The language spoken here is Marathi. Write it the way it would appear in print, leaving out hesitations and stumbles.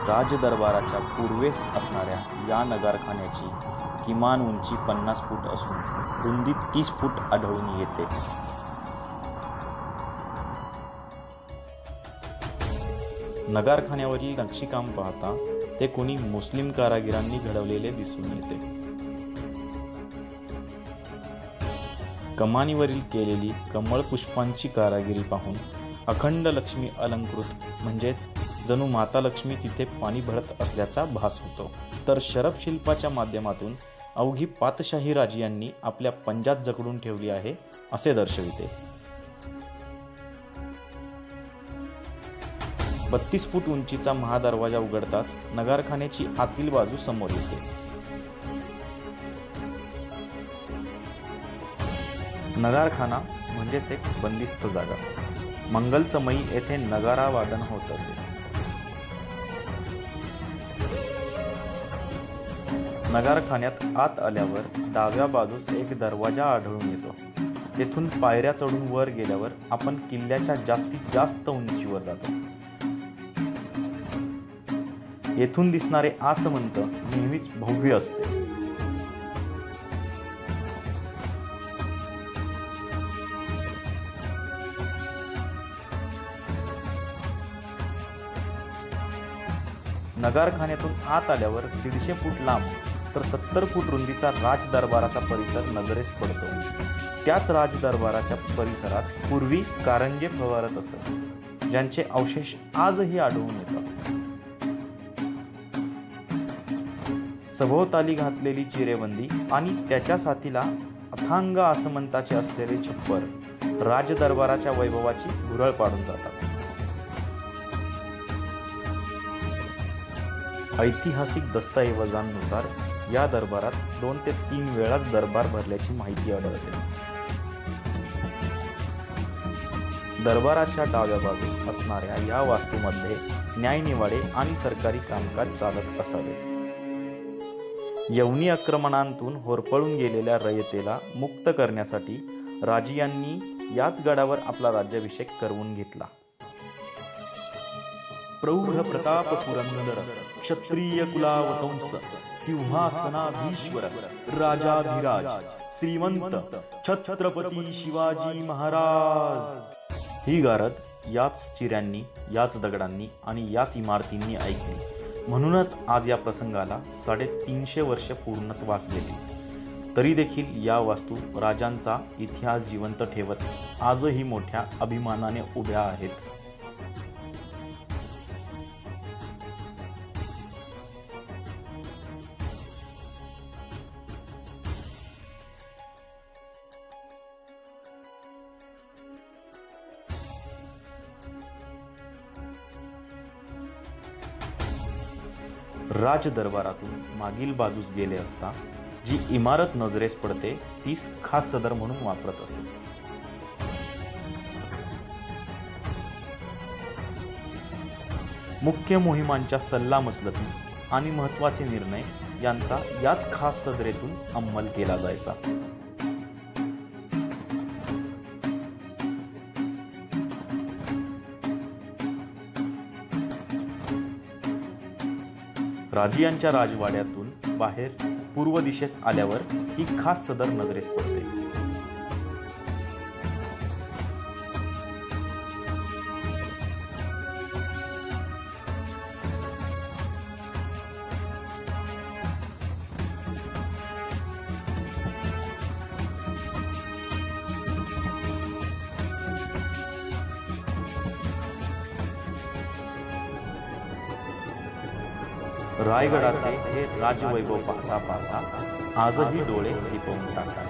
राजदरबाराच्या पूर्वेस असणाऱ्या या नगारखान्याची किमान उंची 50 फूट असून रुंदी 30 फूट आढळून येते. नगारखान्यावरील नक्षीकाम पाहता ते कोणी मुस्लिम कारागिरांनी घडवलेले दिसून येते. कमानीवरील केलेली कमळ पुष्पांची कारागिरी पाहून अखंड लक्ष्मी अलंकृत म्हणजेच जणू माता लक्ष्मी तिथे पाणी भरत असल्याचा भास होतो. तर शरफ शिल्पाच्या माध्यमातून अवघी पातशाही राजियांनी आपल्या पंजात जकडून ठेवली आहे असे दर्शविते. 32 फूट उंचीचा महादरवाजा उघडताच नगारखान्याची आतील बाजू समोर येते. नगारखाना म्हणजेच एक बंदिस्त जागा. मंगलसमयी येथे नगारा वादन होत असे. नगारखान्यात आत आल्यावर डाव्या बाजूस एक दरवाजा आढळून येतो. तेथून पायऱ्या चढून वर गेल्यावर आपण किल्ल्याच्या जास्तीत जास्त उंचीवर जातो. येथून दिसणारे आसमंत नेहमीच भव्य असते. नगारखान्यातून आत आल्यावर 150 फूट लांब तर 70 फूट रुंदीचा राजदरबाराचा परिसर नजरेस पडतो. त्याच राजदरबाराच्या परिसरात पूर्वी कारंजे फवारत असत, ज्यांचे अवशेष आजही आढळून येतात. सभोवताली घातलेली चिरेबंदी आणि त्याच्या साथीला अथांग आसमंताचे असलेले छप्पर राजदरबाराच्या वैभवाची भुरळ पाडून जातात. ऐतिहासिक दस्तऐवजांनुसार या दरबारात 2 ते 3 वेळाच दरबार भरल्याची माहिती आढळते. दरबाराच्या डाव्या बाजूस असणाऱ्या या वास्तूमध्ये न्यायनिवाडे आणि सरकारी कामकाज चालत असावे. यवनी आक्रमणांतून होरपळून गेलेल्या रयतेला मुक्त करण्यासाठी राजियांनी याच गडावर आपला राज्याभिषेक करवून घेतला. प्रौढ प्रताप पुरंदर क्षत्रिय कुलावतंस सिंहासनाधीश्वर राजाधिराज श्रीमंत छत्रपती शिवाजी महाराज. ही गारद याच चिऱ्यांनी, याच दगडांनी आणि याच इमारतींनी ऐकली. म्हणूनच आज या प्रसंगाला 350 वर्ष पूर्णत्वास गेली. तरी देखील या वास्तू राजांचा इतिहास जिवंत ठेवत आजही मोठ्या अभिमानाने उभ्या आहेत. राजदरबारातून मागील बाजूस गेले असता जी इमारत नजरेस पडते तीस खास सदर म्हणून वापरत असे. मुख्य मोहिमांच्या सल्लामसलती आणि महत्त्वाचे निर्णय यांचा याच खास सदरेतून अंमल केला जायचा. राजियांच्या राजवाड्यातून बाहेर पूर्व दिशेस आल्यावर ही खास सदर नजरेस पडते. रायगडाचे हे राजवैभव पाहता पाहता आजही डोळे दिपवून टाकतात.